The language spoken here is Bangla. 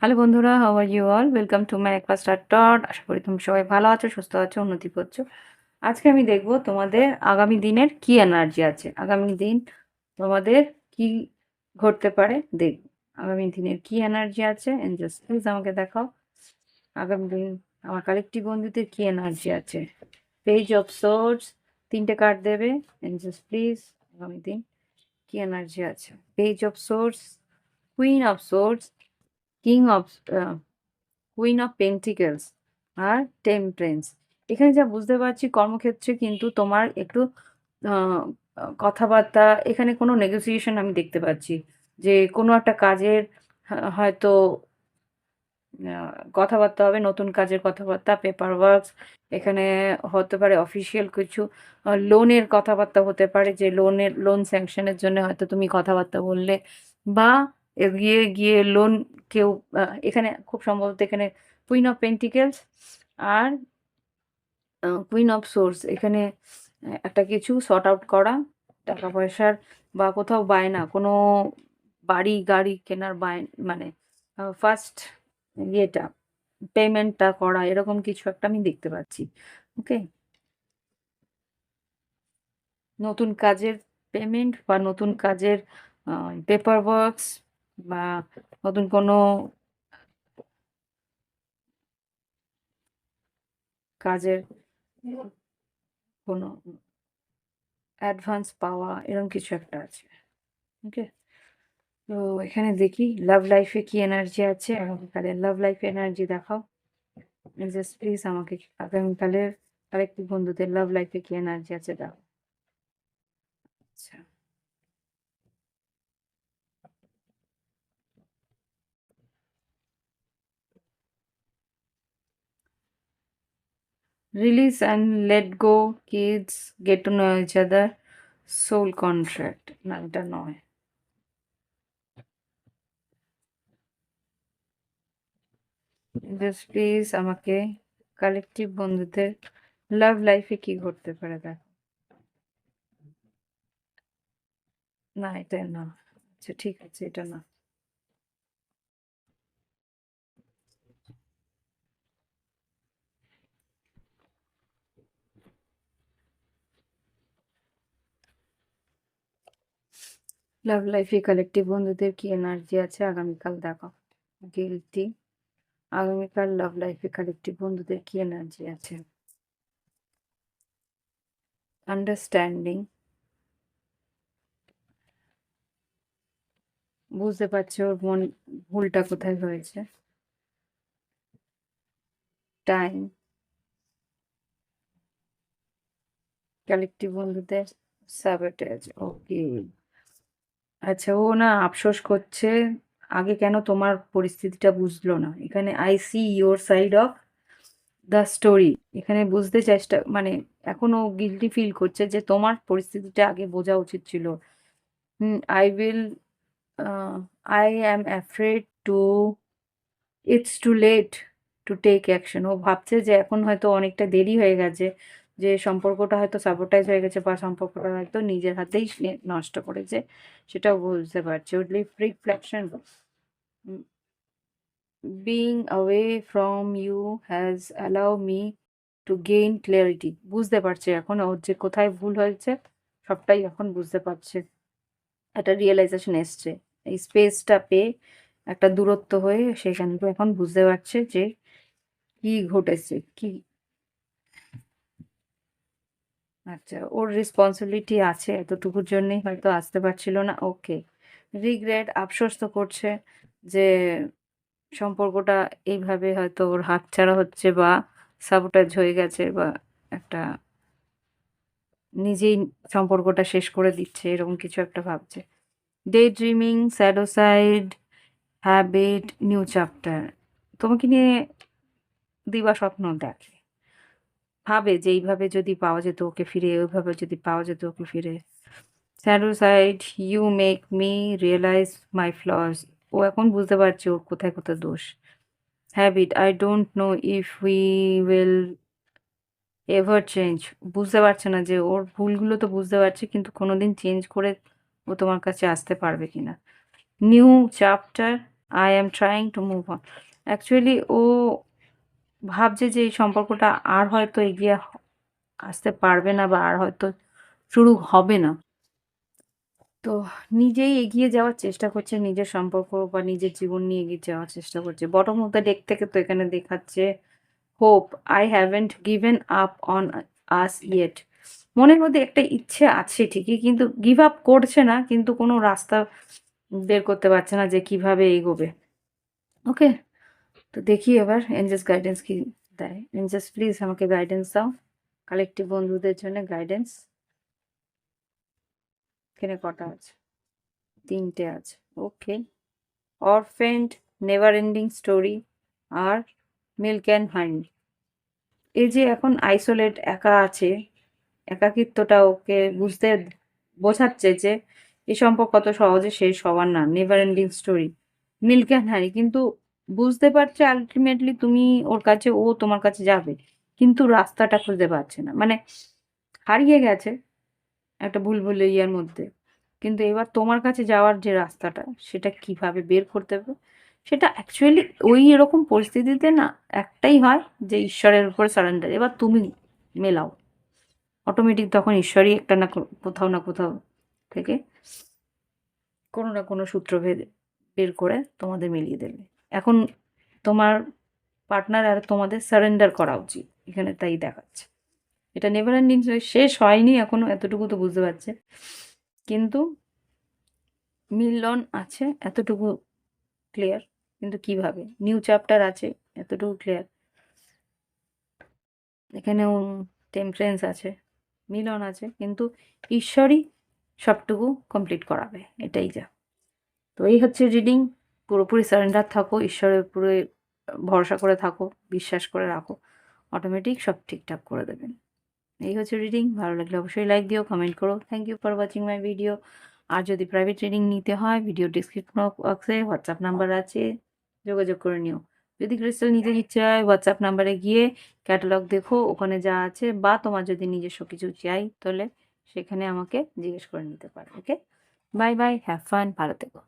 হ্যালো বন্ধুরা, how are you all? Welcome to my একপাস্টার টট। আশা করি তুমি সবাই ভালো আছো, সুস্থ আছো, উন্নতি করছো। আজকে আমি দেখব তোমাদের আগামী দিনের কি এনার্জি আছে। আগামী দিন তোমাদের কি ঘটতে পারে দেখব। আগামী দিনের কি এনার্জি আছে, এঞ্জেলস প্লিজ আমাকে দেখাও। আগামী দিন আমার কালেকটিভ বন্ধুদের কি এনার্জি আছে। পেজ অফ সোর্স, 3টে কার্ড দেবে। এঞ্জেলস প্লিজ আগামী দিন কি এনার্জি আছে। Page of swords, queen of swords, king of queen of pentacles আর টেম্পারেন্স। এখানে যা বুঝতে পারছি কর্মক্ষেত্রে কিন্তু তোমার একটু আহ, কথাবার্তা, এখানে কোনো নেগোসিয়েশন আমি দেখতে পাচ্ছি যে কোনো একটা কাজের হয়তো কথাবার্তা হবে, নতুন কাজের কথাবার্তা, পেপার ওয়ার্কস, এখানে হতে পারে অফিসিয়াল কিছু লোনের কথাবার্তা হতে পারে, যে লোন স্যাংশনের জন্য হয়তো তুমি কথাবার্তা বললে, বা এগিয়ে গিয়ে লোন কেউ এখানে খুব সম্ভবত এখানে কুইন অফ পেন্টিকেলস আর কুইন অফ সোর্স, এখানে একটা কিছু সর্ট আউট করা, টাকা পয়সার বা কোথাও বায়না, কোনো বাড়ি গাড়ি কেনার মানে ফার্স্ট ইয়েটা পেমেন্টটা করা, এরকম কিছু একটা আমি দেখতে পাচ্ছি। ওকে, নতুন কাজের পেমেন্ট বা নতুন কাজের পেপার ওয়ার্কস, বা নতুন কোনো কাজের কোনো অ্যাডভান্স পাওয়া, এরকম কিছু একটা আছে। ওকে, তো এখানে দেখি লাভ লাইফে কি এনার্জি আছে। আগামীকালের লাভ লাইফ এনার্জি দেখাও। জাস্ট প্লিজ আমাকে আগামীকালের আরেকটি বন্ধুদের লাভ লাইফে কি এনার্জি আছে দাও। আচ্ছা, release and let go, kids, get to know each other, soul contract. না, এটা নয়। জাস্ট প্লিজ আমাকে কালেকটিভ বন্ধুদের লাভ লাইফে কি ঘটতে পারে দেখো। না, এটা না। আচ্ছা ঠিক আছে, এটা না। লাভ লাইফে কালেকটিভ বন্ধুদের কি এনার্জি আছে আগামীকাল দেখো। গিলটি, আগামীকাল লাভ লাইফে কালেকটিভ বন্ধুদের কি এনার্জি আছে। আন্ডারস্ট্যান্ডিং, বুঝতে পারছে ওর মন ভুলটা কোথায় হয়েছে। টাইম, কালেকটিভ বন্ধুদের স্যাবোটেজ। ওকে, আচ্ছা, ও না আফসোস করছে আগে কেন তোমার পরিস্থিতিটা বুঝলো না। এখানে I see your side of the story. এখানে বুঝতে চেষ্টা মানে এখনো গিল্টি ফিল করছে যে তোমার পরিস্থিতিটা আগে বোঝা উচিত ছিল। I will, I am afraid to, it's too late to take action. ও ভাবছে যে এখন হয়তো অনেকটা দেরি হয়ে গেছে, যে সম্পর্কটা হয়তো সাবোটাইজ হয়ে গেছে, বা সম্পর্কটা হয়তো নিজের হাতেই সে নষ্ট করেছে, সেটাও বুঝতে পারছে। ওর reflection, being away from you has allow me to gain clarity. বুঝতে পারছে এখন ওর যে কোথায় ভুল হয়েছে, সবটাই এখন বুঝতে পারছে। একটা রিয়েলাইজেশন এসছে এই স্পেসটা পেয়ে, একটা দূরত্ব হয়ে সেখানে এখন বুঝতে পারছে যে কি ঘটেছে কি। আচ্ছা, ওর রেসপন্সিবিলিটি আছে, এতটুকুর জন্যই হয়তো আসতে পারছিল না। ওকে, রিগ্রেট, আফসোস তো করছে যে সম্পর্কটা এইভাবে হয়তো ওর হাতছাড়া হচ্ছে, বা সাবোটাজ হয়ে গেছে, বা একটা নিজেই সম্পর্কটা শেষ করে দিচ্ছে, এরকম কিছু একটা ভাবছে। Daydreaming, shadow side, habit, new chapter. তোমাকে নিয়ে দিবা স্বপ্ন দেখে, ভাবে যে এইভাবে যদি পাওয়া যেত ওকে ফিরে, ওইভাবে যদি পাওয়া যেত ওকে ফিরে। Shadow side, you make me realise my flaws. ও এখন বুঝতে পারছে ওর কোথায় কোথায় দোষ। Habit, I don't know if we will ever change. বুঝতে পারছে না যে ওর ভুলগুলো তো বুঝতে পারছে, কিন্তু কোনোদিন চেঞ্জ করে ও তোমার কাছে আসতে পারবে কিনা। New chapter, I am trying to move on. Actually ও ভাবছে যে এই সম্পর্কটা আর হয়তো এগিয়ে আসতে পারবে না বা আর হয়তো শুরু হবে না। তো নিজেই এগিয়ে যাওয়ার চেষ্টা করছে, নিজের সম্পর্ক বা নিজের জীবন নিয়ে এগিয়ে যাওয়ার চেষ্টা করছে। বটম অফ দ্য ডেক থেকে তো এখানে দেখাচ্ছে hope, I haven't given up on us yet. মনের মধ্যে একটা ইচ্ছে আছে ঠিকই, কিন্তু গিভ আপ করছে না, কিন্তু কোনো রাস্তা বের করতে পারছে না যে কিভাবে এগোবে। ওকে, তো দেখি এবার এঞ্জেলস গাইডেন্স কি দেয়। এঞ্জেলস প্লিজ আমাকে গাইডেন্স দাও, কালেকটিভ বন্ধুদের জন্য গাইডেন্স। এখানে কটা আছে? 3টে আছে। Okay, orphaned, never ending story আর মিল্ক অ্যান্ড হানি। এই যে এখন আইসোলেট একা আছে, একাকিত্বটা ওকে বোঝাচ্ছে যে এই সম্পর্ক কত সহজে শেষ হওয়ার না। Never ending story, milk and honey, কিন্তু বুঝতে পারছে আলটিমেটলি তুমি ওর কাছে, ও তোমার কাছে যাবে, কিন্তু রাস্তাটা খুঁজে পাচ্ছে না। মানে হারিয়ে গেছে একটা ভুলভুলাইয়ার মধ্যে, কিন্তু এবার তোমার কাছে যাওয়ার যে রাস্তাটা, সেটা কিভাবে বের করতে হবে, সেটা অ্যাকচুয়ালি ওই এরকম পরিস্থিতিতে না একটাই হয় যে ঈশ্বরের উপর সারেন্ডার। এবার তুমি মেলাও, অটোমেটিক তখন ঈশ্বরই একটা না কোথাও না কোথাও থেকে কোনো না কোনো সূত্র বের করে তোমাদের মিলিয়ে দেবে। এখন তোমার পার্টনার আর তোমাদের সারেন্ডার করা উচিত, এখানে তাই দেখাচ্ছে। এটা নেভার এন্ডিং শেষ হয়নি এখনো, এতটুকু তো বুঝতে পারছে, কিন্তু মিলন আছে এতটুকু ক্লিয়ার, কিন্তু কিভাবে নিউ চ্যাপ্টার আছে এতটুকু ক্লিয়ার। এখানেও টেম্পারেন্স আছে, মিলন আছে, কিন্তু ঈশ্বরই সবটুকু কমপ্লিট করাবে, এটাই যা। তো এই হচ্ছে রিডিং। পুরোপুরি সারেন্ডার থাকো, ঈশ্বরের উপরে ভরসা করে থাকো, বিশ্বাস করে রাখো, অটোমেটিক সব ঠিকঠাক করে দেবেন। এই হচ্ছে রিডিং। ভালো লাগলে অবশ্যই লাইক দিও, কমেন্ট করো। Thank you for watching my video. আর যদি প্রাইভেট রিডিং নিতে হয়, ভিডিও ডিসক্রিপশন বক্সে হোয়াটসঅ্যাপ নাম্বার আছে, যোগাযোগ করে নিও। যদি ক্রিস্টাল নিতে ইচ্ছে হয়, হোয়াটসঅ্যাপ নাম্বারে গিয়ে ক্যাটালগ দেখো, ওখানে যা আছে, বা তোমার যদি নিজস্ব কিছু চাই তাহলে সেখানে আমাকে জিজ্ঞেস করে নিতে পারো। ওকে, বাই বাই, হ্যাভ ফান, ভালো থেকো।